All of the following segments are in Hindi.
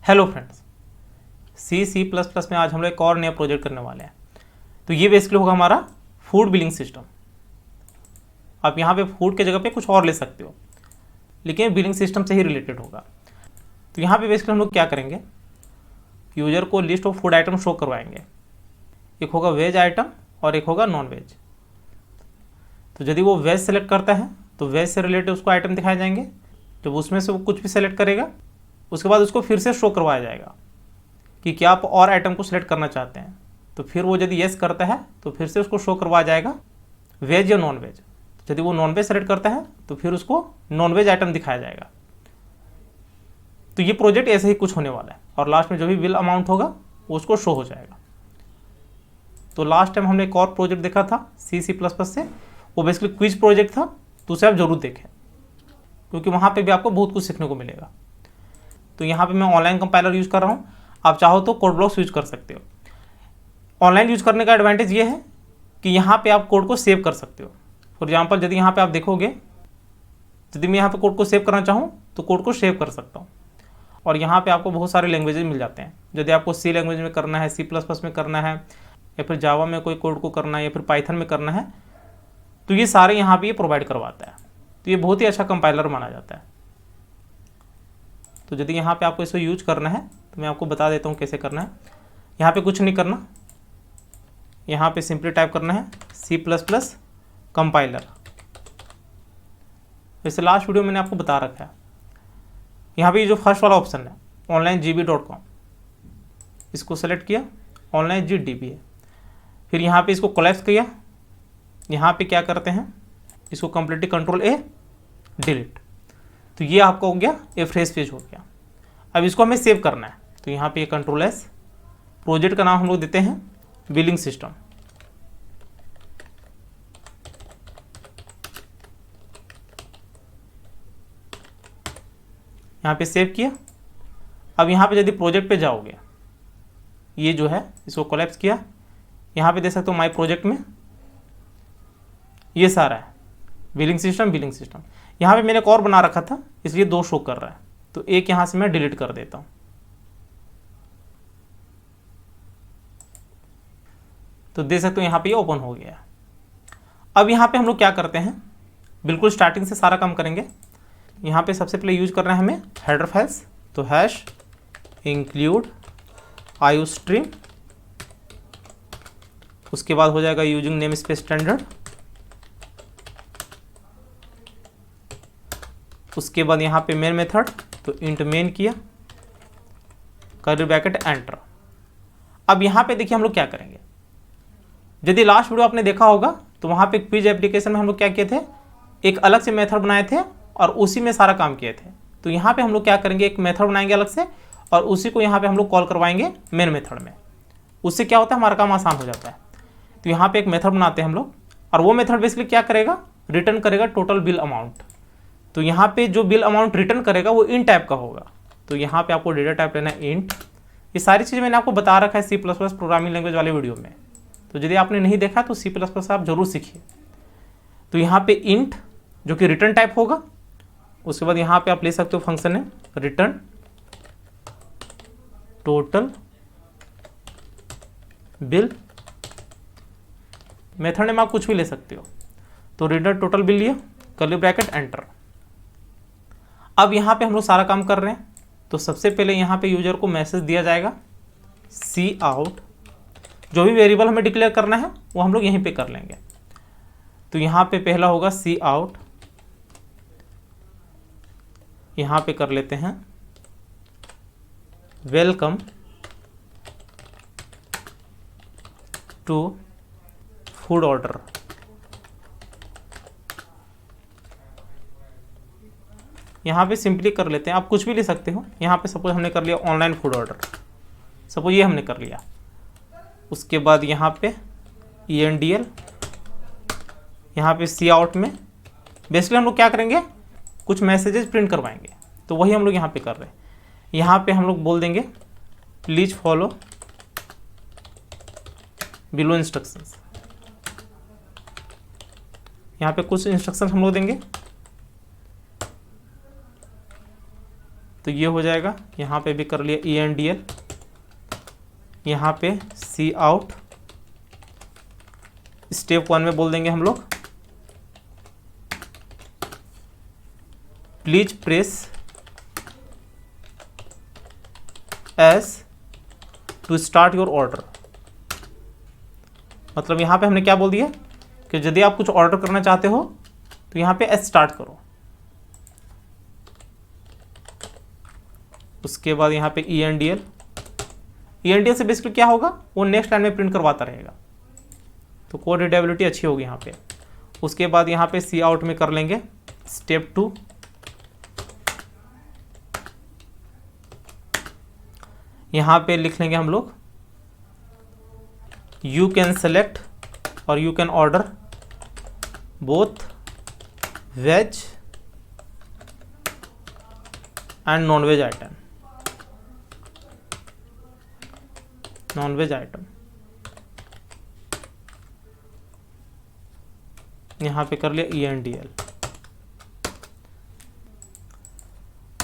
हेलो फ्रेंड्स, C++ में आज हम लोग एक और नया प्रोजेक्ट करने वाले हैं। तो ये बेसिकली होगा हमारा फूड बिलिंग सिस्टम। आप यहाँ पे फूड के जगह पे कुछ और ले सकते हो, लेकिन बिलिंग सिस्टम से ही रिलेटेड होगा। तो यहाँ पे बेसिकली हम लोग क्या करेंगे, यूजर को list of food item show करवाएंगे। एक होगा वेज आइटम और एक होगा नॉन वेज। तो यदि वो वेज सेलेक्ट करता है तो वेज से रिलेटेड उसको आइटम दिखाए जाएंगे। जब उसमें से वो कुछ भी सेलेक्ट करेगा उसके बाद उसको फिर से शो करवाया जाएगा कि क्या आप और आइटम को सिलेक्ट करना चाहते हैं। तो फिर वो यदि येस करता है तो फिर से उसको शो करवाया जाएगा वेज या नॉन वेज। यदि वो नॉन वेज सेलेक्ट करता है तो फिर उसको नॉन वेज आइटम दिखाया जाएगा। तो ये प्रोजेक्ट ऐसे ही कुछ होने वाला है और लास्ट में जो भी बिल अमाउंट होगा वो उसको शो हो जाएगा। तो लास्ट टाइम हमने एक और प्रोजेक्ट देखा था C++ से, वो बेसिकली क्विज प्रोजेक्ट था। तो उसे आप जरूर देखें क्योंकि वहाँ पे भी आपको बहुत कुछ सीखने को मिलेगा। तो यहाँ पे मैं ऑनलाइन कंपाइलर यूज़ कर रहा हूँ, आप चाहो तो कोड ब्लॉक्स यूज कर सकते हो। ऑनलाइन यूज़ करने का एडवांटेज ये है कि यहाँ पे आप कोड को सेव कर सकते हो। फॉर एग्जांपल यदि यहाँ पे आप देखोगे, यदि मैं यहाँ पे कोड को सेव करना चाहूँ तो कोड को सेव कर सकता हूँ। और यहाँ पे आपको बहुत सारे लैंग्वेजेस मिल जाते हैं। यदि आपको C लैंग्वेज में करना है, C++ में करना है, या फिर जावा में कोई कोड को करना है, या फिर पाइथन में करना है, तो ये सारे यहाँ पे ये प्रोवाइड करवाता है। तो ये बहुत ही अच्छा कंपाइलर माना जाता है। तो यदि यहाँ पे आपको इसको यूज करना है तो मैं आपको बता देता हूँ कैसे करना है। यहाँ पे कुछ नहीं करना, यहाँ पे सिंपली टाइप करना है C++ कंपाइलर। वैसे लास्ट वीडियो मैंने आपको बता रखा है। यहाँ पे जो फर्स्ट वाला ऑप्शन है onlinegb.com, इसको सेलेक्ट किया, onlinegdb है। फिर यहाँ पे इसको कोलैप्स किया। यहाँ पे क्या करते हैं, इसको कंप्लीटली Ctrl+A डिलीट। तो ये आपका हो गया, ये फ्रेश पेज हो गया। अब इसको हमें सेव करना है। तो यहाँ पे Ctrl+S, प्रोजेक्ट का नाम हम लोग देते हैं बिलिंग सिस्टम। यहाँ पे सेव किया। अब यहाँ पे यदि प्रोजेक्ट पे जाओगे, ये जो है इसको कोलैप्स किया। यहाँ पे देख सकते हो माई प्रोजेक्ट में ये सारा है बिलिंग सिस्टम। यहाँ पे मैंने एक और बना रखा था इसलिए 2 शो कर रहा है। तो एक यहाँ से मैं डिलीट कर देता हूँ। तो देख सकते हो यहाँ पे ये ओपन हो गया। अब यहाँ पे हम लोग क्या करते हैं, बिल्कुल स्टार्टिंग से सारा काम करेंगे। यहाँ पे सबसे पहले यूज करना है हमें हेडर फाइल्स। तो हैश इंक्लूड iostream, उसके बाद हो जाएगा यूजिंग नेम स्पेस स्टैंडर्ड। उसके बाद यहाँ पे मेन मेथड, तो इंट मेन किया, कर्ली ब्रैकेट एंटर। अब यहाँ पे देखिए हम लोग क्या करेंगे। यदि लास्ट वीडियो आपने देखा होगा तो वहाँ पे क्विज एप्लीकेशन में हम लोग क्या किए थे, एक अलग से मेथड बनाए थे और उसी में सारा काम किए थे। तो यहाँ पे हम लोग क्या करेंगे, एक मेथड बनाएंगे अलग से और उसी को यहाँ पे हम लोग कॉल करवाएंगे मेन मेथड में। उससे क्या होता है, हमारा काम आसान हो जाता है। तो यहाँ पे एक मेथड बनाते हैं हम लोग और वो मेथड बेसिकली क्या करेगा, रिटर्न करेगा टोटल बिल अमाउंट। तो यहाँ पे जो बिल अमाउंट रिटर्न करेगा वो इन टाइप का होगा। तो यहाँ पे आपको डेटा टाइप लेना है इंट। ये सारी चीज़ें मैंने आपको बता रखा है C++ प्रोग्रामिंग लैंग्वेज वाले वीडियो में। तो यदि आपने नहीं देखा तो C++ आप जरूर सीखिए। तो यहाँ पे इंट जो कि रिटर्न टाइप होगा। उसके बाद यहाँ पे आप ले सकते हो फंक्शन है रिटर्न टोटल बिल। मेथड में आप कुछ भी ले सकते हो। तो रिटर्न टोटल बिल लिया, कर्ली ब्रैकेट एंटर। अब यहाँ पे हम लोग सारा काम कर रहे हैं। तो सबसे पहले यहाँ पे यूजर को मैसेज दिया जाएगा cout। जो भी वेरिएबल हमें डिक्लेयर करना है वो हम लोग यहीं पे कर लेंगे। तो यहाँ पे पहला होगा cout, यहाँ पे कर लेते हैं वेलकम टू फूड ऑर्डर। यहाँ पे सिंपली कर लेते हैं, आप कुछ भी ले सकते हो। यहाँ पे सपोज हमने कर लिया ऑनलाइन फूड ऑर्डर, सपोज ये हमने कर लिया। उसके बाद यहाँ पे ENDL, यहाँ पे cout में बेसिकली हम लोग क्या करेंगे, कुछ मैसेजेस प्रिंट करवाएंगे। तो वही हम लोग यहाँ पे कर रहे हैं। यहाँ पे हम लोग बोल देंगे प्लीज फॉलो बिलो इंस्ट्रक्शंस। यहाँ पे कुछ इंस्ट्रक्शन हम लोग देंगे। तो ये हो जाएगा। यहाँ पे भी कर लिया ENDL, यहाँ पे सी आउट। स्टेप 1 में बोल देंगे हम लोग please press S to start your order. मतलब यहाँ पे हमने क्या बोल दिया कि यदि आप कुछ ऑर्डर करना चाहते हो तो यहाँ पे एस स्टार्ट करो। उसके बाद यहाँ पे ENDL से बेसिकली क्या होगा, वो नेक्स्ट लाइन में प्रिंट करवाता रहेगा, तो कोड रीडेबिलिटी अच्छी होगी यहाँ पे। उसके बाद यहाँ पे सी आउट में कर लेंगे स्टेप 2, यहाँ पे लिख लेंगे हम लोग यू कैन सेलेक्ट और you can order both veg and non veg item. Non veg item यहाँ पे कर लिया ENDL,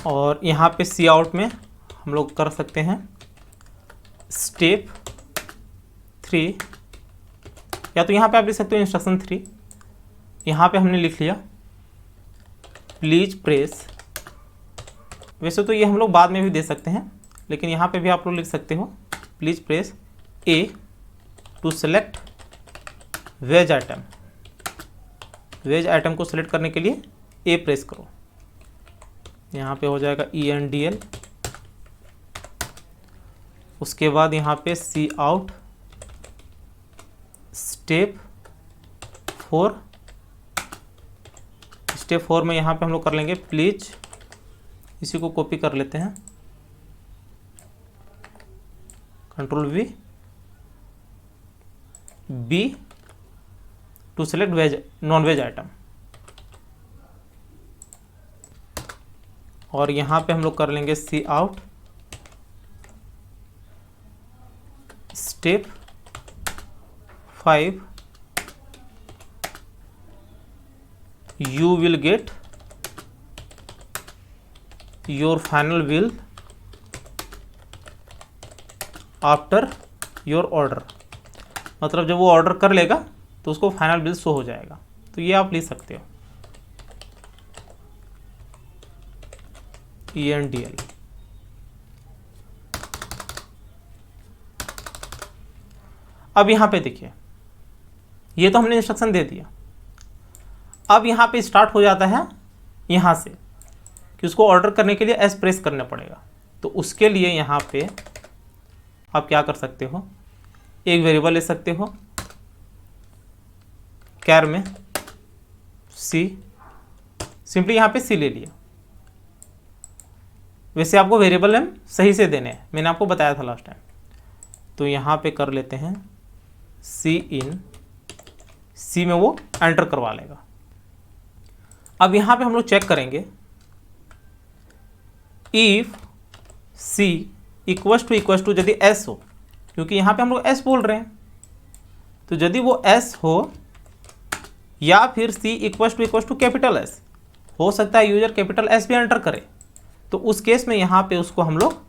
और यहाँ पे सी आउट में हम लोग कर सकते हैं स्टेप 3, या तो यहाँ पे आप लिख सकते हो इंस्ट्रक्शन 3। यहाँ पे हमने लिख लिया प्लीज प्रेस। वैसे तो ये हम लोग बाद में भी दे सकते हैं, लेकिन यहाँ पे भी आप लोग लिख सकते हो please press A to select veg item. Veg item को सेलेक्ट करने के लिए A प्रेस करो। यहाँ पे हो जाएगा ENDL। उसके बाद यहाँ पे सी आउट स्टेप 4। स्टेप 4 में यहाँ पे हम लोग कर लेंगे प्लीज, इसी को कॉपी कर लेते हैं, Ctrl+V, B to select veg non veg item. और यहाँ पे हम लोग कर लेंगे see out step 5, you will get your final bill after your order। मतलब जब वो ऑर्डर कर लेगा तो उसको फाइनल बिल शो हो जाएगा। तो ये आप लिख सकते हो ENDL। अब यहाँ पे देखिए, ये तो हमने इंस्ट्रक्शन दे दिया। अब यहाँ पे स्टार्ट हो जाता है यहाँ से कि उसको ऑर्डर करने के लिए एस प्रेस करना पड़ेगा। तो उसके लिए यहाँ पे आप क्या कर सकते हो, एक वेरिएबल ले सकते हो कैर में सी, सिंपली यहाँ पे सी ले लिया। वैसे आपको वेरिएबल नेम सही से देने हैं, मैंने आपको बताया था लास्ट टाइम। तो यहाँ पे कर लेते हैं सी इन, सी में वो एंटर करवा लेगा। अब यहाँ पे हम लोग चेक करेंगे इफ सी इक्वल्स टू यदि एस हो, क्योंकि यहाँ पे हम लोग एस बोल रहे हैं, तो यदि वो एस हो या फिर सी इक्वल्स टू कैपिटल एस, हो सकता है यूजर कैपिटल एस भी एंटर करे, तो उस केस में यहाँ पे उसको हम लोग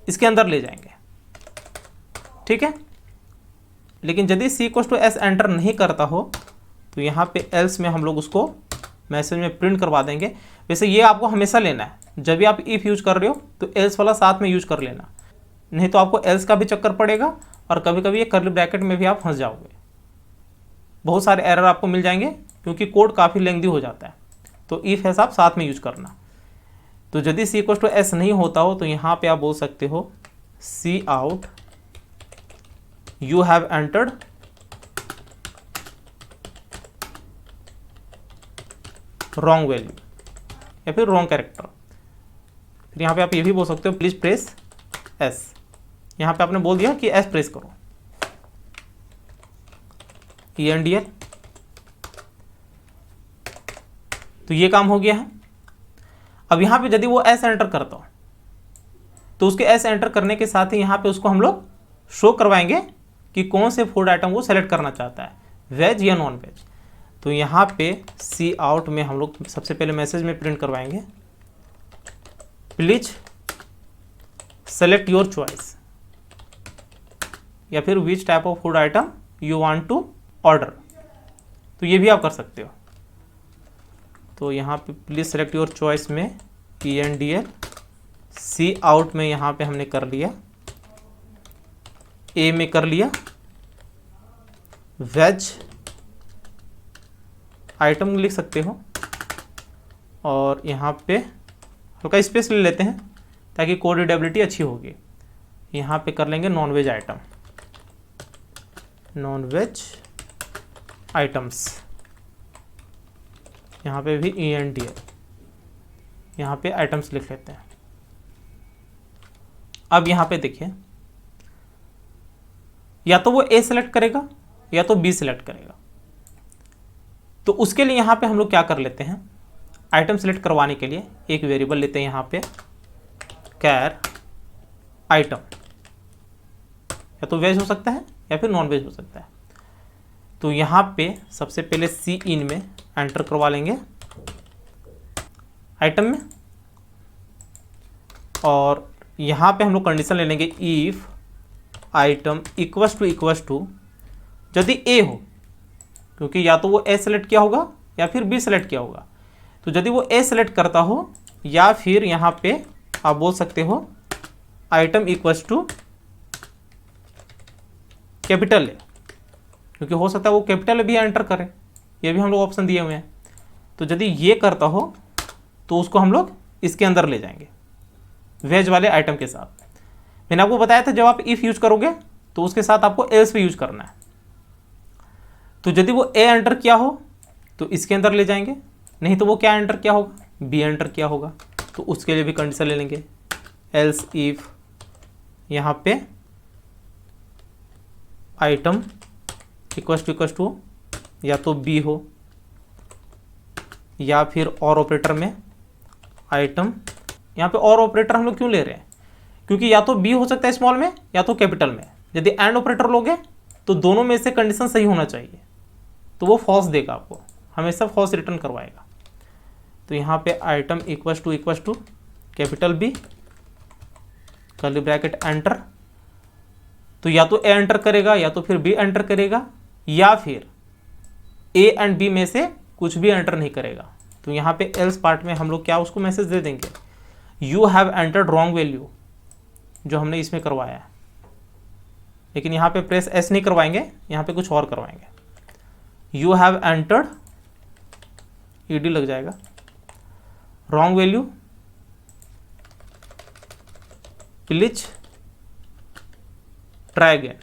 इसके अंदर ले जाएंगे, ठीक है। लेकिन यदि सी इक्वल्स टू एस एंटर नहीं करता हो तो यहाँ पे एल्स में हम लोग उसको मैसेज में प्रिंट करवा देंगे। वैसे ये आपको हमेशा लेना है, जब भी आप इफ़ यूज कर रहे हो तो एल्स वाला साथ में यूज कर लेना, नहीं तो आपको एल्स का भी चक्कर पड़ेगा और कभी कभी ये कर्ली ब्रैकेट में भी आप फंस जाओगे। बहुत सारे एरर आपको मिल जाएंगे क्योंकि कोड काफ़ी लेंथी हो जाता है। तो इफ एस आप साथ में यूज करना। तो यदि सी इक्वल्स टू एस नहीं होता हो तो यहाँ पे आप बोल सकते हो C out you have entered wrong value या फिर रॉन्ग कैरेक्टर। फिर यहाँ पे आप ये भी बोल सकते हो प्लीज प्रेस एस। यहाँ पे आपने बोल दिया कि एस प्रेस करो, ENDL। तो ये काम हो गया है। अब यहाँ पे यदि वो एस एंटर करता हो तो उसके एस एंटर करने के साथ ही यहाँ पे उसको हम लोग शो करवाएंगे कि कौन से फूड आइटम वो सेलेक्ट करना चाहता है, वेज या नॉन वेज। तो यहाँ पे सी आउट में हम लोग सबसे पहले मैसेज में प्रिंट करवाएंगे प्लीज सेलेक्ट योर चॉइस, या फिर which type of food item you want to order, तो ये भी आप कर सकते हो। तो यहाँ पे प्लीज सेलेक्ट योर चॉइस में PNDL, सी आउट में यहाँ पे हमने कर लिया, ए में कर लिया वेज आइटम लिख सकते हो, और यहाँ पे हल्का स्पेस ले लेते हैं ताकि कोड रीडेबिलिटी अच्छी होगी। यहाँ पे कर लेंगे non veg item, non veg items, यहाँ पे भी ENDL, यहाँ पे आइटम्स लिख लेते हैं। अब यहाँ पे देखिए, या तो वो A सेलेक्ट करेगा या तो B सेलेक्ट करेगा। तो उसके लिए यहाँ पे हम लोग क्या कर लेते हैं, आइटम सेलेक्ट करवाने के लिए एक वेरिएबल लेते हैं यहाँ पे कैर आइटम, या तो वेज हो सकता है या फिर नॉन वेज हो सकता है। तो यहाँ पे सबसे पहले सी इन में एंटर करवा लेंगे आइटम में, और यहाँ पे हम लोग कंडीशन ले लेंगे इफ आइटम इक्वस टू यदि ए हो, क्योंकि या तो वो ए सेलेक्ट किया होगा या फिर बी सेलेक्ट किया होगा। तो यदि वो ए सेलेक्ट करता हो, या फिर यहाँ पे आप बोल सकते हो item equals to capital A, क्योंकि हो सकता है वो कैपिटल भी एंटर करे, ये भी हम लोग ऑप्शन दिए हुए हैं। तो यदि ये करता हो तो उसको हम लोग इसके अंदर ले जाएंगे वेज वाले आइटम के साथ। मैंने आपको बताया था जब आप इफ यूज करोगे तो उसके साथ आपको एल्स भी यूज करना है। तो यदि वो ए एंटर किया हो तो इसके अंदर ले जाएंगे, नहीं तो वो क्या एंटर किया होगा, बी एंटर किया होगा, तो उसके लिए भी कंडीशन ले लेंगे एल्स इफ यहाँ पे आइटम इक्वस टू या तो बी हो, या फिर और ऑपरेटर में आइटम, यहाँ पे और ऑपरेटर हम लोग क्यों ले रहे हैं, क्योंकि या तो बी हो सकता है स्मॉल में या तो कैपिटल में। यदि एंड ऑपरेटर लोगे तो दोनों में से कंडीशन सही होना चाहिए, तो वो फॉल्स देगा, आपको हमेशा फॉल्स रिटर्न करवाएगा। तो यहाँ पे item equals to capital B curly bracket enter, तो या तो ए एंटर करेगा या तो फिर बी एंटर करेगा, या फिर ए एंड बी में से कुछ भी एंटर नहीं करेगा। तो यहाँ पे एल्स पार्ट में हम लोग क्या उसको मैसेज दे देंगे, you have entered wrong value, जो हमने इसमें करवाया है। लेकिन यहाँ पे प्रेस एस नहीं करवाएंगे, यहाँ पे कुछ और करवाएंगे, यू हैव एंटर्ड ईडी लग जाएगा wrong value, please try again.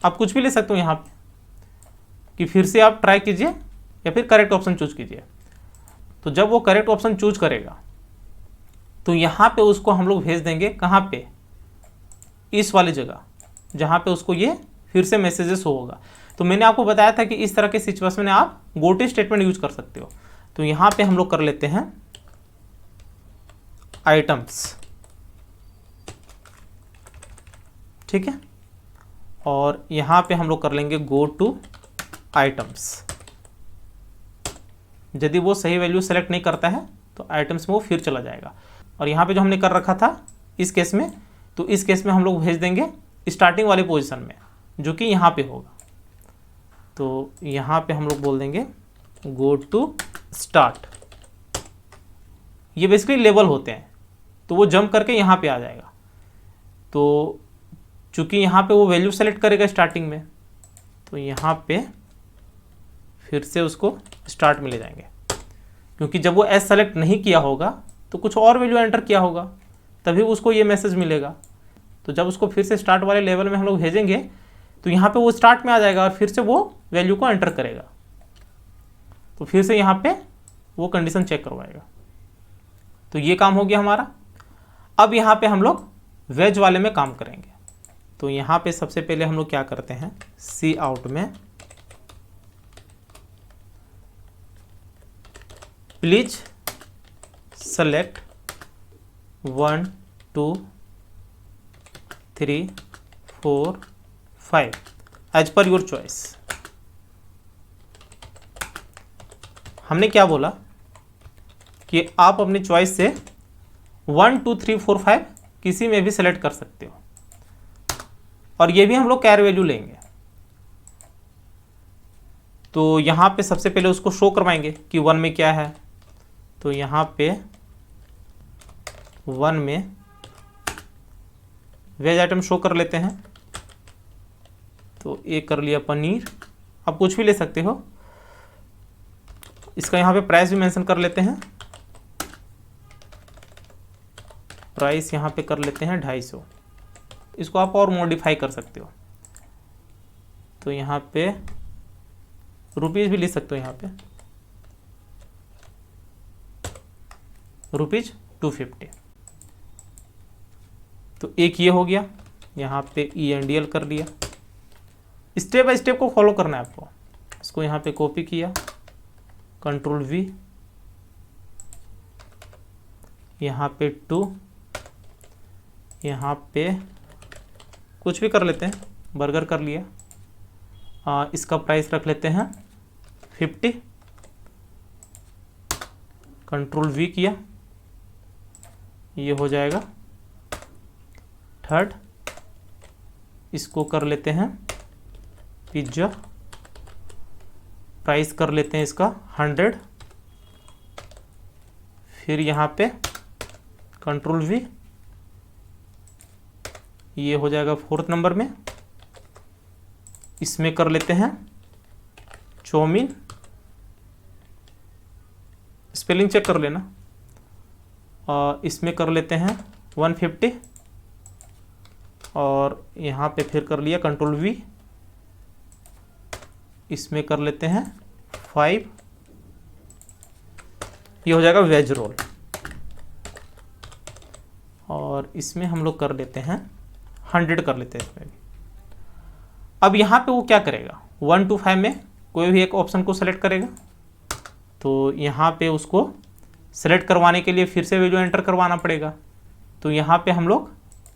आप कुछ भी ले सकते हो यहाँ पे कि फिर से आप ट्राई कीजिए या फिर करेक्ट ऑप्शन चूज कीजिए। तो जब वो करेक्ट ऑप्शन चूज करेगा तो यहाँ पे उसको हम लोग भेज देंगे कहाँ पे, इस वाली जगह जहाँ पे उसको ये फिर से मैसेजेस होगा। तो मैंने आपको बताया था कि इस तरह के सिचुएशन में आप गोटी स्टेटमेंट यूज कर सकते हो। तो यहाँ पे हम लोग कर लेते हैं आइटम्स, ठीक है, और यहाँ पे हम लोग कर लेंगे गो टू आइटम्स। यदि वो सही वैल्यू सेलेक्ट नहीं करता है तो आइटम्स में वो फिर चला जाएगा। और यहाँ पे जो हमने कर रखा था इस केस में, तो इस केस में हम लोग भेज देंगे स्टार्टिंग वाली पोजीशन में, जो कि यहाँ पे होगा। तो यहाँ पे हम लोग बोल देंगे गो टू स्टार्ट। ये बेसिकली लेवल होते हैं, तो वो जंप करके यहाँ पे आ जाएगा। तो चूंकि यहाँ पे वो वैल्यू सेलेक्ट करेगा स्टार्टिंग में, तो यहाँ पे फिर से उसको स्टार्ट में ले जाएंगे, क्योंकि जब वो एस सेलेक्ट नहीं किया होगा तो कुछ और वैल्यू एंटर किया होगा, तभी उसको ये मैसेज मिलेगा। तो जब उसको फिर से स्टार्ट वाले लेवल में हम लोग भेजेंगे तो यहाँ पे वो स्टार्ट में आ जाएगा और फिर से वो वैल्यू को एंटर करेगा। तो फिर से यहाँ पे वो कंडीशन चेक करवाएगा। तो ये काम हो गया हमारा। अब यहाँ पे हम लोग वेज वाले में काम करेंगे। तो यहाँ पे सबसे पहले हम लोग क्या करते हैं, सी आउट में please select 1 2 3 4 5 as per your choice. कि कि आप अपनी चॉइस से 1 2 3 4 5 किसी में भी सेलेक्ट कर सकते हो, और ये भी हम लोग कैर वैल्यू लेंगे। तो यहाँ पे सबसे पहले उसको शो करवाएंगे कि 1 में क्या है। तो यहाँ पे 1 में वेज आइटम शो कर लेते हैं। तो एक कर लिया पनीर, आप कुछ भी ले सकते हो। इसका यहाँ पे प्राइस भी मेंशन कर लेते हैं, प्राइस यहाँ पे कर लेते हैं 250। इसको आप और मॉडिफाई कर सकते हो। तो यहाँ पे रुपीज़ भी ले सकते हो, यहाँ पे ₹250। तो एक ये हो गया, यहाँ पे ENDL कर लिया। स्टेप बाय स्टेप को फॉलो करना है आपको। इसको यहाँ पे कॉपी किया, Ctrl+V, यहाँ पे 2, यहाँ पे कुछ भी कर लेते हैं, बर्गर कर लिया। इसका प्राइस रख लेते हैं 50, Ctrl+V किया, ये हो जाएगा 3rd। इसको कर लेते हैं पिज्ज़ा, प्राइस कर लेते हैं इसका 100। फिर यहाँ पे Ctrl+V, ये हो जाएगा 4th नंबर में। इसमें कर लेते हैं चाउमीन, स्पेलिंग चेक कर लेना। इसमें कर लेते हैं 150, और यहाँ पे फिर कर लिया Ctrl+V, इसमें कर लेते हैं 5। ये हो जाएगा वेज रोल, और इसमें हम लोग कर लेते हैं 100 कर लेते हैं इसमें भी। अब यहाँ पे वो क्या करेगा, 1 to 5 में कोई भी एक ऑप्शन को सेलेक्ट करेगा। तो यहाँ पे उसको सेलेक्ट करवाने के लिए फिर से वैल्यू एंटर करवाना पड़ेगा। तो यहाँ पे हम लोग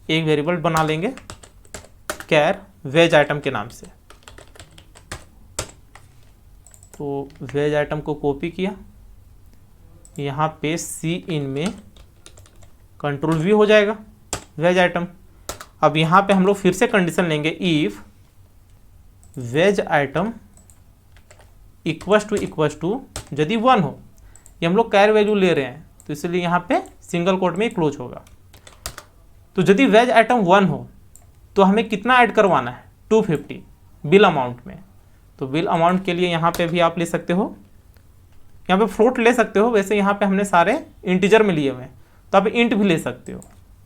एक वेरिएबल बना लेंगे कैर वेज आइटम के नाम से। तो वेज आइटम को कॉपी किया, यहाँ पे Cin में Ctrl+V हो जाएगा वेज आइटम। अब यहाँ पे हम लोग फिर से कंडीशन लेंगे, if veg item equals to यदि 1 हो, ये हम लोग कैर वैल्यू ले रहे हैं तो इसलिए यहाँ पे सिंगल कोट में क्लोज होगा। तो यदि वेज आइटम 1 हो तो हमें कितना ऐड करवाना है, 250 बिल अमाउंट में। तो बिल अमाउंट के लिए यहाँ पे भी आप ले सकते हो, यहाँ पे फ्लोट ले सकते हो। वैसे यहाँ पे हमने सारे इंटीजर में लिए हुए हैं, तो आप इंट भी ले सकते हो।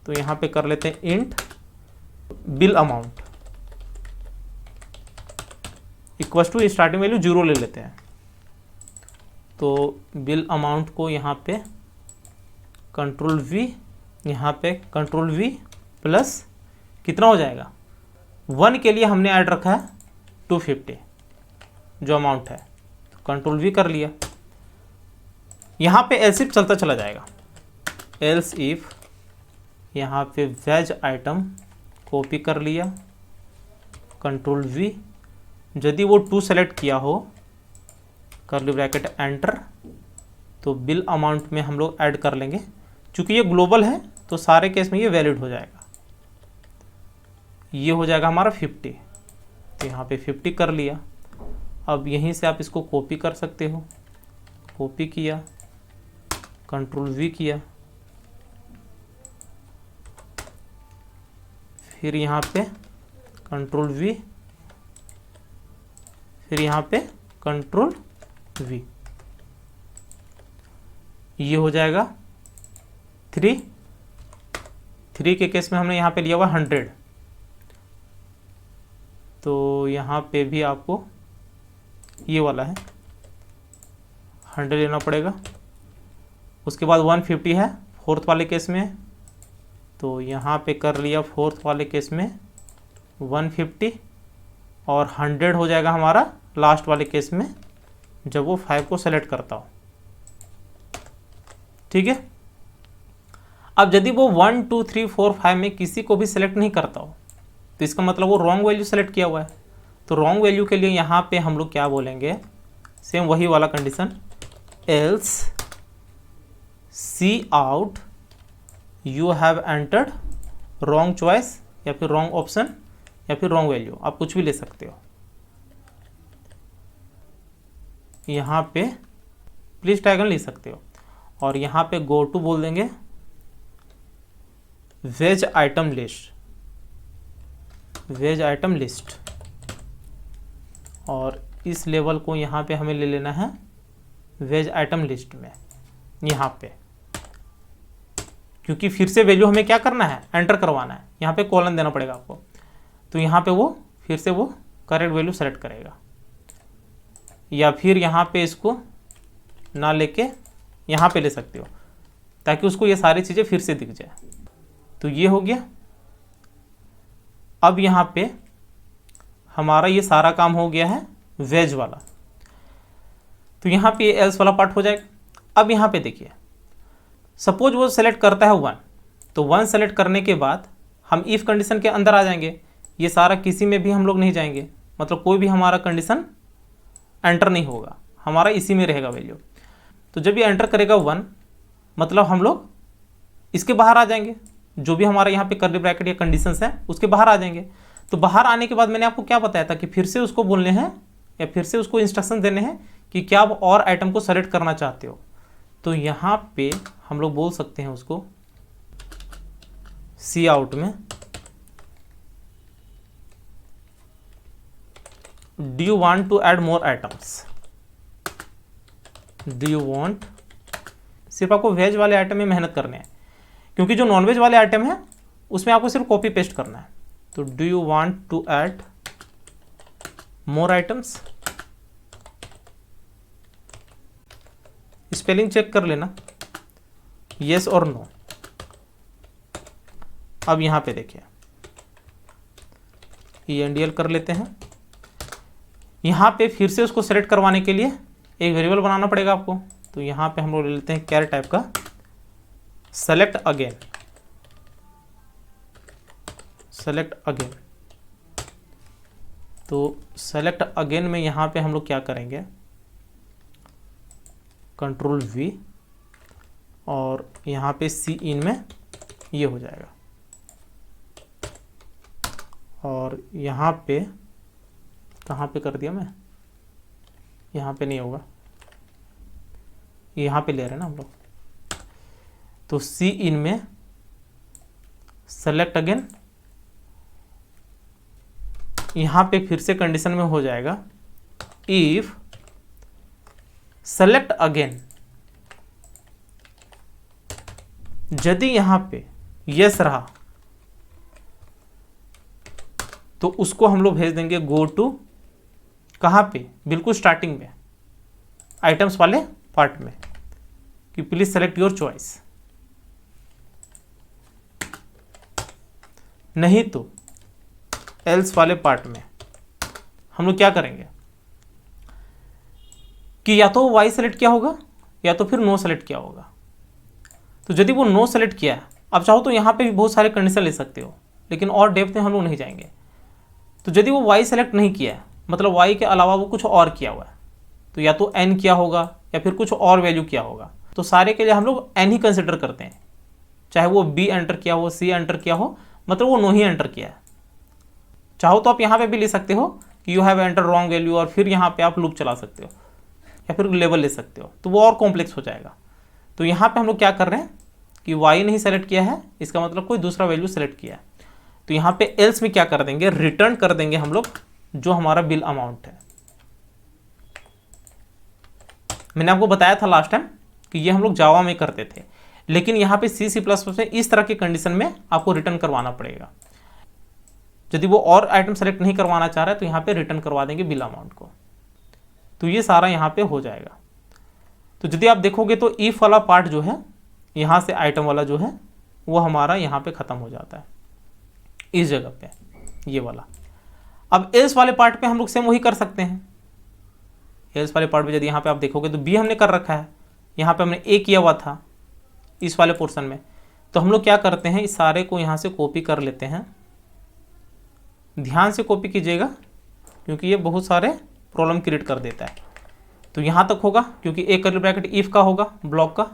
तो यहाँ पे कर लेते हैं int bill amount equals to starting value 0 ले लेते हैं। तो बिल अमाउंट को यहाँ पे Ctrl+V, यहाँ पे Ctrl+V प्लस कितना हो जाएगा, 1 के लिए हमने ऐड रखा है 250 जो अमाउंट है। Ctrl+V कर लिया, यहाँ पे एल्स इफ चलता चला जाएगा। एल्स इफ यहाँ पे वेज आइटम कॉपी कर लिया, Ctrl+V, यदि वो 2 सेलेक्ट किया हो, कर्ली ब्रैकेट एंटर, तो बिल अमाउंट में हम लोग ऐड कर लेंगे। चूँकि ये ग्लोबल है तो सारे केस में ये वैलिड हो जाएगा। ये हो जाएगा हमारा 50, तो यहाँ पे 50 कर लिया। अब यहीं से आप इसको कॉपी कर सकते हो, कॉपी किया, Ctrl+V किया, फिर यहाँ पे Ctrl+V, फिर यहाँ पे Ctrl+V, ये हो जाएगा 3 के केस में हमने यहाँ पे लिया हुआ 100। तो यहाँ पे भी आपको ये वाला है 100 लेना पड़ेगा। उसके बाद 150 है 4th वाले केस में, तो यहाँ पे कर लिया 4th वाले केस में 150, और 100 हो जाएगा हमारा लास्ट वाले केस में जब वो 5 को सेलेक्ट करता हो। ठीक है। अब यदि वो 1 2 3 4 5 में किसी को भी सेलेक्ट नहीं करता हो, तो इसका मतलब वो रॉन्ग वैल्यू सेलेक्ट किया हुआ है। तो रॉन्ग वैल्यू के लिए यहाँ पे हम लोग क्या बोलेंगे, सेम वही वाला condition, else C out you have entered wrong choice, या फिर रॉन्ग ऑप्शन, या फिर रॉन्ग वैल्यू, आप कुछ भी ले सकते हो। यहाँ पे प्लीज टैगन ले सकते हो, और यहाँ पे गो टू बोल देंगे veg item list, veg item list, और इस लेवल को यहाँ पे हमें ले लेना है वेज आइटम लिस्ट में, यहाँ पे, क्योंकि फिर से वैल्यू हमें क्या करना है, एंटर करवाना है, यहाँ पे कॉलन देना पड़ेगा आपको। तो यहाँ पे वो फिर से वो करेक्ट वैल्यू सेलेक्ट करेगा, या फिर यहाँ पे इसको ना लेके यहाँ पे ले सकते हो, ताकि उसको ये सारी चीज़ें फिर से दिख जाए। तो ये हो गया। अब यहाँ पे हमारा ये सारा काम हो गया है वेज वाला, तो यहाँ पे एल्स वाला पार्ट हो जाएगा। अब यहाँ पे देखिए, सपोज वो सेलेक्ट करता है 1, तो 1 सेलेक्ट करने के बाद हम इफ़ कंडीशन के अंदर आ जाएंगे, ये सारा किसी में भी हम लोग नहीं जाएंगे, मतलब कोई भी हमारा कंडीशन एंटर नहीं होगा, हमारा इसी में रहेगा वैल्यू। तो जब ये एंटर करेगा 1, मतलब हम लोग इसके बाहर आ जाएंगे, जो भी हमारा यहाँ पे कर्ली ब्रैकेट या कंडीशंस है उसके बाहर आ जाएंगे। तो बाहर आने के बाद मैंने आपको क्या बताया था कि फिर से उसको बोलने हैं या फिर से उसको इंस्ट्रक्शन देने हैं कि क्या आप और आइटम को सेलेक्ट करना चाहते हो। तो यहाँ पे हम लोग बोल सकते हैं उसको सी आउट में do you want to add more items, do you want, सिर्फ आपको वेज वाले आइटम में मेहनत करने हैं, क्योंकि जो नॉन वेज वाले आइटम है उसमें आपको सिर्फ कॉपी पेस्ट करना है। तो do you want to add more items, spelling check कर लेना, येस और नो। अब यहाँ पे देखिए ENDL कर लेते हैं। यहाँ पे फिर से उसको सेलेक्ट करवाने के लिए एक वेरिएबल बनाना पड़ेगा आपको। तो यहाँ पे हम लोग ले लेते हैं कैर टाइप का सेलेक्ट अगेन, सेलेक्ट अगेन। तो सेलेक्ट अगेन में यहाँ पे हम लोग क्या करेंगे, कंट्रोल V, और यहाँ पे सी इन में ये हो जाएगा, और यहाँ पे कहाँ पे कर दिया मैं, यहाँ पे नहीं होगा, यहाँ पे ले रहे हैं ना हम लोग। तो सी इन में सेलेक्ट अगेन, यहाँ पे फिर से कंडीशन में हो जाएगा इफ सेलेक्ट अगेन, यदि यहाँ पे यस रहा तो उसको हम लोग भेज देंगे गो टू, कहाँ पे, बिल्कुल स्टार्टिंग में आइटम्स वाले पार्ट में, कि प्लीज सेलेक्ट योर चॉइस। नहीं तो एल्स वाले पार्ट में हम लोग क्या करेंगे कि या तो वाई सेलेक्ट किया होगा या तो फिर नो सेलेक्ट किया होगा। तो यदि वो नो सेलेक्ट किया है, अब चाहो तो यहाँ पे भी बहुत सारे कंडीशन ले सकते हो, लेकिन और डेप्थ में हम लोग नहीं जाएंगे। तो यदि वो वाई सेलेक्ट नहीं किया है, मतलब वाई के अलावा वो कुछ और किया हुआ है, तो या तो एन किया होगा या फिर कुछ और वैल्यू किया होगा। तो सारे के लिए हम लोग एन ही कंसिडर करते हैं, चाहे वो बी एंटर किया हो, सी एंटर किया हो, मतलब वो नो ही एंटर किया है। चाहो तो आप यहाँ पे भी ले सकते हो कि you have enter wrong value, और फिर यहाँ पे आप लूप चला सकते हो या फिर लेबल ले सकते हो, तो वो और कॉम्प्लेक्स हो जाएगा। तो यहाँ पे हम लोग क्या कर रहे हैं कि वाई नहीं सेलेक्ट किया है, इसका मतलब कोई दूसरा वैल्यू सेलेक्ट किया है। तो यहाँ पे एल्स में क्या कर देंगे, रिटर्न कर देंगे हम लोग जो हमारा बिल अमाउंट है। मैंने आपको बताया था लास्ट टाइम कि ये हम लोग जावा में करते थे, लेकिन यहाँ पे C++ में इस तरह की कंडीशन में आपको रिटर्न करवाना पड़ेगा। यदि वो और आइटम सेलेक्ट नहीं करवाना चाह रहा है तो यहाँ पे रिटर्न करवा देंगे बिल अमाउंट को। तो ये सारा यहाँ पे हो जाएगा। तो यदि आप देखोगे तो इफ वाला पार्ट जो है, यहाँ से आइटम वाला जो है वो हमारा यहाँ पे ख़त्म हो जाता है इस जगह पे, ये वाला। अब एल्स वाले पार्ट पे हम लोग सेम वही कर सकते हैं। एल्स वाले पार्ट पे यदि यहाँ पे आप देखोगे तो बी हमने कर रखा है, यहाँ पे हमने ए किया हुआ था इस वाले पोर्शन में। तो हम लोग क्या करते हैं, इस सारे को यहाँ से कॉपी कर लेते हैं। ध्यान से कॉपी कीजिएगा क्योंकि ये बहुत सारे प्रॉब्लम क्रिएट कर देता है। तो यहाँ तक होगा क्योंकि एक कर्ली ब्रैकेट इफ का होगा ब्लॉक का,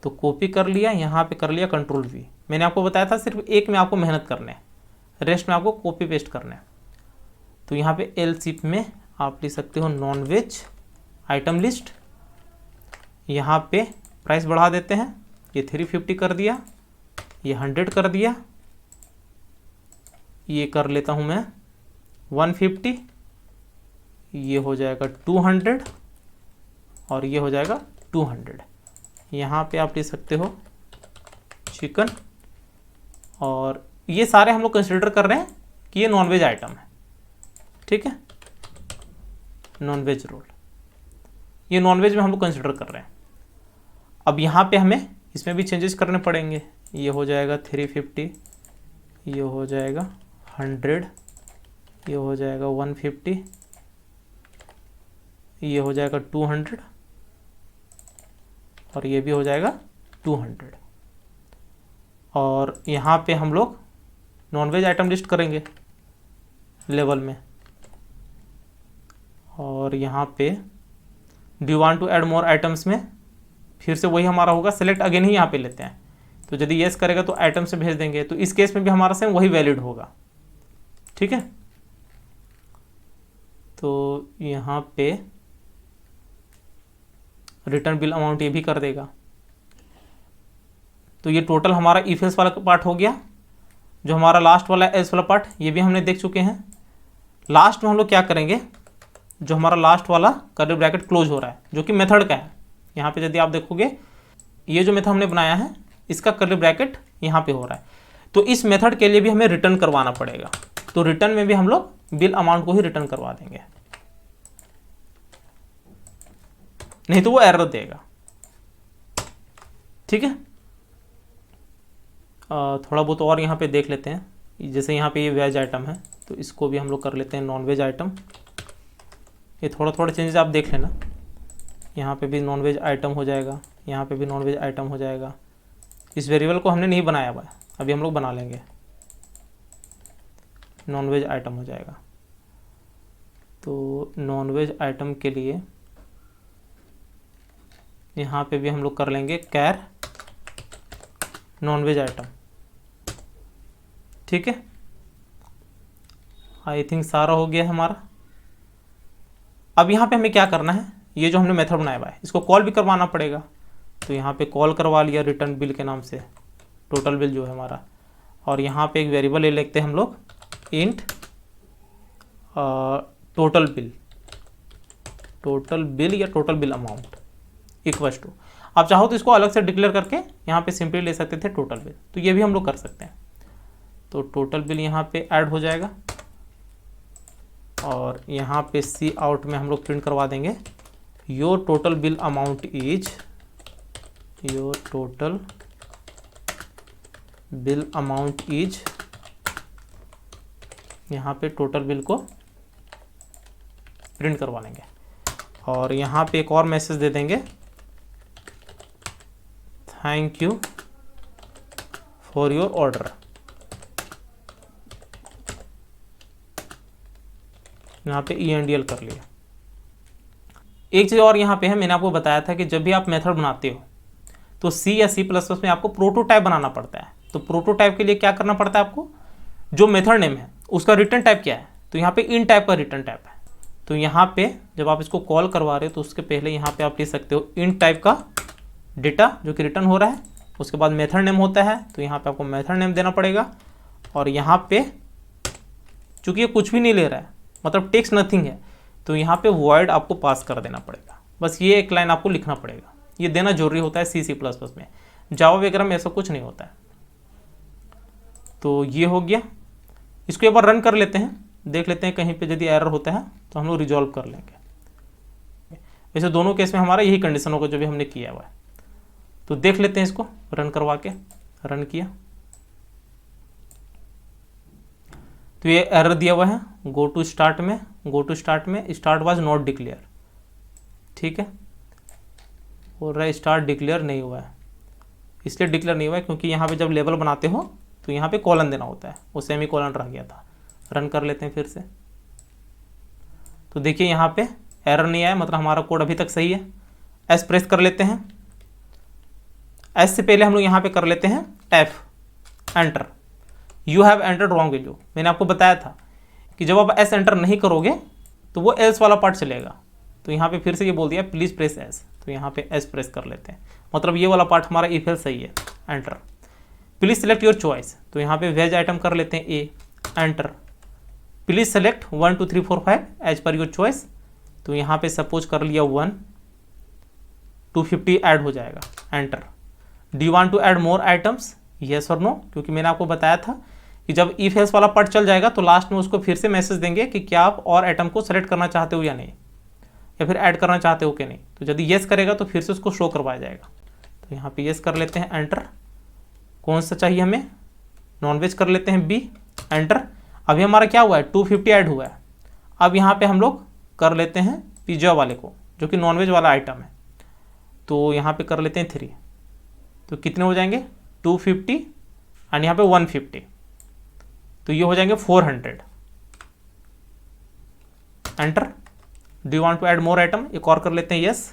तो कॉपी कर लिया, यहाँ पे कर लिया कंट्रोल V। मैंने आपको बताया था सिर्फ एक में आपको मेहनत करना है, रेस्ट में आपको कॉपी पेस्ट करना है। तो यहाँ पे एलसीफ में आप लिख सकते हो नॉन वेज आइटम लिस्ट। यहाँ पे प्राइस बढ़ा देते हैं, ये 350 कर दिया, ये 100 कर दिया, ये कर लेता हूँ मैं 150, ये हो जाएगा 200 और ये हो जाएगा 200। यहाँ पे आप ले सकते हो चिकन, और ये सारे हम लोग कंसिडर कर रहे हैं कि ये नॉनवेज आइटम है, ठीक है, नॉनवेज रोल, ये नॉनवेज में हम लोग कंसिडर कर रहे हैं। अब यहाँ पे हमें इसमें भी चेंजेस करने पड़ेंगे। ये हो जाएगा 350, ये हो जाएगा 100, ये हो जाएगा 150, ये हो जाएगा 200 और ये भी हो जाएगा 200। और यहाँ पे हम लोग नॉनवेज आइटम लिस्ट करेंगे लेवल में, और यहाँ पे do you want to add more items में फिर से वही हमारा होगा, सेलेक्ट अगेन ही यहाँ पे लेते हैं। तो यदि येस करेगा तो आइटम से भेज देंगे, तो इस केस में भी हमारा सेम वही वैलिड होगा, ठीक है। तो यहाँ पे रिटर्न बिल अमाउंट ये भी कर देगा। तो ये टोटल हमारा इफ एल्स वाला पार्ट हो गया। जो हमारा लास्ट वाला एल्स वाला पार्ट ये भी हमने देख चुके हैं। लास्ट में हम लोग क्या करेंगे, जो हमारा लास्ट वाला कर्ली ब्रैकेट क्लोज हो रहा है जो कि मेथड का है, यहाँ पे यदि आप देखोगे ये जो मेथड हमने बनाया है इसका कर्ली ब्रैकेट यहाँ पे हो रहा है। तो इस मेथड के लिए भी हमें रिटर्न करवाना पड़ेगा। तो रिटर्न में भी हम लोग बिल अमाउंट को ही रिटर्न करवा देंगे, नहीं तो वो एरर देगा, ठीक है। थोड़ा बहुत और यहाँ पे देख लेते हैं। जैसे यहाँ पे ये वेज आइटम है तो इसको भी हम लोग कर लेते हैं नॉन वेज आइटम। ये थोड़ा थोड़ा चेंजेस आप देख लेना। यहाँ पे भी नॉन वेज आइटम हो जाएगा, यहाँ पे भी नॉन वेज आइटम हो जाएगा। इस वेरिएबल को हमने नहीं बनाया हुआ है, अभी हम लोग बना लेंगे, नॉन वेज आइटम हो जाएगा। तो नॉन वेज आइटम के लिए यहाँ पे भी हम लोग कर लेंगे कैर नॉन वेज आइटम, ठीक है। आई थिंक सारा हो गया हमारा। अब यहाँ पे हमें क्या करना है, ये जो हमने मेथड बनाया हुआ है इसको कॉल भी करवाना पड़ेगा। तो यहाँ पे कॉल करवा लिया रिटर्न बिल के नाम से, टोटल बिल जो है हमारा। और यहाँ पे एक वेरिएबल ले लेते हैं हम लोग इंट टोटल बिल या total bill amount equals to, आप चाहो तो इसको अलग से डिक्लेयर करके यहाँ पे सिंपली ले सकते थे टोटल बिल। तो ये भी हम लोग कर सकते हैं। तो टोटल बिल यहाँ पे ऐड हो जाएगा और यहाँ पे सी आउट में हम लोग प्रिंट करवा देंगे your total bill amount is, your total bill amount is, यहाँ पे टोटल बिल को प्रिंट करवा लेंगे। और यहाँ पे एक और मैसेज दे देंगे thank you for your order. यहाँ पे ENDL कर लिया। एक चीज़ और यहाँ पे है, मैंने आपको बताया था कि जब भी आप मेथड बनाते हो तो C या C++ में आपको प्रोटोटाइप बनाना पड़ता है। तो प्रोटोटाइप के लिए क्या करना पड़ता है आपको, जो मेथड नेम है उसका रिटर्न टाइप क्या है, तो यहाँ पे इन टाइप का रिटर्न टाइप है। तो यहाँ पे जब आप इसको कॉल करवा रहे हो तो उसके पहले यहाँ पे आप ले सकते हो इन टाइप का डेटा जो कि रिटर्न हो रहा है। उसके बाद मेथड नेम होता है, तो यहाँ पे आपको मेथड नेम देना पड़ेगा। और यहाँ पे चूंकि ये कुछ भी नहीं ले रहा है, मतलब टेक्स्ट नथिंग है, तो यहाँ पे वॉइड आपको पास कर देना पड़ेगा। बस ये एक लाइन आपको लिखना पड़ेगा, ये देना जरूरी होता है C++ में। जावा वगैरह में ऐसा कुछ नहीं होता है। तो ये हो गया। इसको एक बार रन कर लेते हैं, देख लेते हैं कहीं पे यदि एरर होता है तो हम लोग रिजॉल्व कर लेंगे। वैसे दोनों केस में हमारा यही कंडीशन होगा जो भी हमने किया हुआ है। तो देख लेते हैं, इसको रन करवा के, रन किया तो ये एरर दिया हुआ है गो टू स्टार्ट में, स्टार्ट वाज नॉट डिक्लेयर, ठीक है। और स्टार्ट डिक्लेयर नहीं हुआ है, इसलिए डिक्लेयर नहीं हुआ है क्योंकि यहाँ पे जब लेवल बनाते हो तो यहाँ पे कॉलन देना होता है, वो सेमी कॉलन रह गया था। रन कर लेते हैं फिर से, तो देखिए यहाँ पे एरर नहीं आया, मतलब हमारा कोड अभी तक सही है। एस प्रेस कर लेते हैं। एस से पहले हम लोग यहाँ पे कर लेते हैं F, enter. You have entered wrong value, मैंने आपको बताया था कि जब आप एस एंटर नहीं करोगे तो वो एल्स वाला पार्ट चलेगा। तो यहाँ पे फिर से ये बोल दिया प्लीज़ प्रेस एस, तो यहाँ पे एस प्रेस कर लेते हैं, मतलब ये वाला पार्ट हमारा इफ एल्स सही है, enter. Please select your choice, तो यहाँ पे वेज आइटम कर लेते हैं A, enter. Please select 1 2 3 4 5 as per your choice, तो यहाँ पे सपोज कर लिया 1, 250 ऐड हो जाएगा, enter. Do you want to add more items, yes और नो, क्योंकि मैंने आपको बताया था कि जब इफ एल्स वाला पार्ट चल जाएगा तो लास्ट में उसको फिर से मैसेज देंगे कि क्या आप और आइटम को सेलेक्ट करना चाहते हो या नहीं, या फिर ऐड करना चाहते हो कि नहीं। तो यदि येस करेगा तो फिर से उसको शो करवाया जाएगा। तो यहाँ पे येस कर लेते हैं, एंटर। कौन सा चाहिए हमें, नॉनवेज कर लेते हैं बी, एंटर। अभी हमारा क्या हुआ है, 250 ऐड हुआ है। अब यहाँ पे हम लोग कर लेते हैं पिज्ज़ा वाले को, जो कि नॉनवेज वाला आइटम है, तो यहाँ पे कर लेते हैं 3, तो कितने हो जाएंगे 250 एंड यहाँ पे 150, तो ये हो जाएंगे 400, enter. Do you want to add more item, एक और कर लेते हैं यस।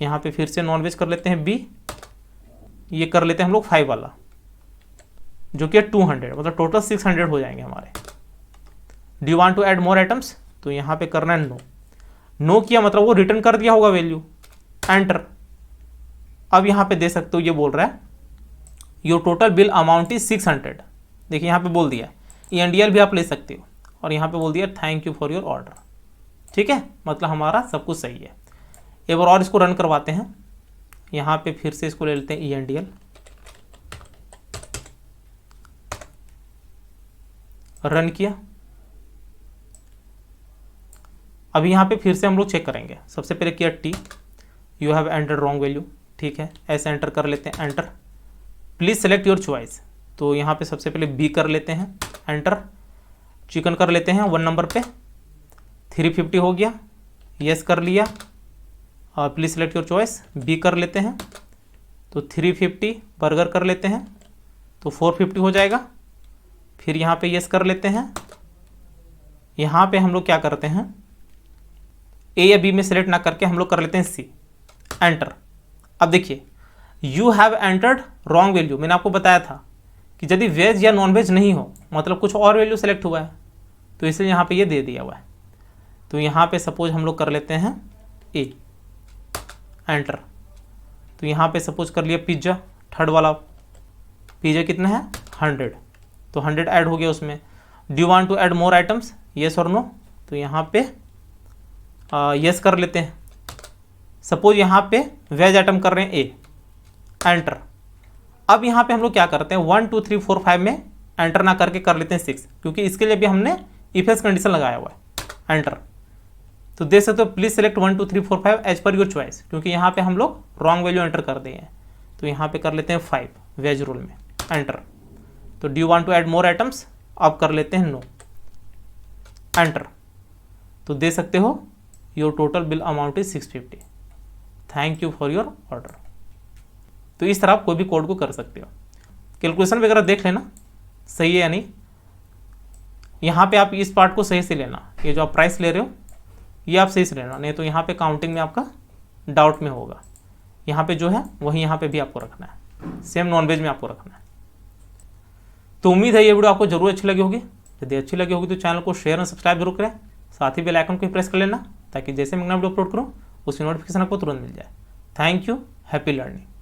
यहाँ पे फिर से नॉनवेज कर लेते हैं बी, ये कर लेते हैं हम लोग 5 वाला, जो कि 200, मतलब टोटल 600 हो जाएंगे हमारे। Do you want to add more items, तो यहाँ पे करना है नो। नो किया मतलब वो रिटर्न कर दिया होगा वैल्यू, एंटर। अब यहाँ पे दे सकते हो, ये बोल रहा है your total bill amount is 600, देखिए यहाँ पे बोल दिया, ENDL भी आप ले सकते हो, और यहाँ पे बोल दिया thank you for your order, ठीक है, मतलब हमारा सब कुछ सही है। एक बार और इसको रन करवाते हैं, यहाँ पे फिर से इसको ले लेते हैं ENDL, रन किया। अभी यहाँ पे फिर से हम लोग चेक करेंगे, सबसे पहले किया T, you have entered wrong value, ठीक है, ऐसे एंटर कर लेते हैं, enter. Please select your choice, तो यहाँ पे सबसे पहले बी कर लेते हैं, एंटर। चिकन कर लेते हैं 1 नंबर पे, 350 हो गया, यस कर लिया। और please select your choice, B कर लेते हैं, तो 350। बर्गर कर लेते हैं, तो 450 हो जाएगा। फिर यहाँ पे यस कर लेते हैं। यहाँ पे हम लोग क्या करते हैं, ए या बी में सेलेक्ट ना करके हम लोग कर लेते हैं सी, एंटर। अब देखिए you have entered wrong value, मैंने आपको बताया था कि यदि वेज या नॉन वेज नहीं हो, मतलब कुछ और वैल्यू सेलेक्ट हुआ है, तो इसलिए यहाँ पे ये दे दिया हुआ है। तो यहाँ पे सपोज हम लोग कर लेते हैं ए, एंटर। तो यहाँ पे सपोज कर लिया पिज्ज़ा, थर्ड वाला पिज्ज़ा कितना है 100, तो 100 ऐड हो गया उसमें। Do you want to add more items, yes और नो, तो यहाँ पे यस कर लेते हैं। सपोज यहाँ पे वेज आइटम कर रहे हैं ए, एंटर। अब यहाँ पे हम लोग क्या करते हैं 1 2 3 4 5 में एंटर ना करके कर लेते हैं 6, क्योंकि इसके लिए भी हमने इफ एल्स कंडीशन लगाया हुआ है, एंटर। तो देख सकते हो please select 1 2 3 4 5 as per your choice, क्योंकि यहाँ पे हम लोग रॉन्ग वैल्यू एंटर कर दिए हैं। तो यहाँ पे कर लेते हैं 5 वेज रोल में, एंटर। तो do you want to add more items, अब कर लेते हैं नो, एंटर। तो दे सकते हो your total bill amount is 650, thank you for your order. तो इस तरह आप कोई भी कोड को कर सकते हो। कैलकुलेशन वगैरह देख लेना सही है या नहीं। यहाँ पे आप इस पार्ट को सही से लेना, ये जो आप प्राइस ले रहे हो ये आप सही से लेना, नहीं तो यहाँ पे काउंटिंग में आपका डाउट में होगा। यहाँ पे जो है वही यहाँ पे भी आपको रखना है, सेम नॉनवेज में आपको रखना है। तो उम्मीद है ये वीडियो आपको जरूर अच्छी लगी होगी। यदि अच्छी लगी होगी तो चैनल को शेयर और सब्सक्राइब जरूर करें, साथ ही बेल आइकन को प्रेस कर लेना, ताकि जैसे मैं नया वीडियो अपलोड करूँ उसकी नोटिफिकेशन आपको तुरंत मिल जाए। Thank you, happy learning.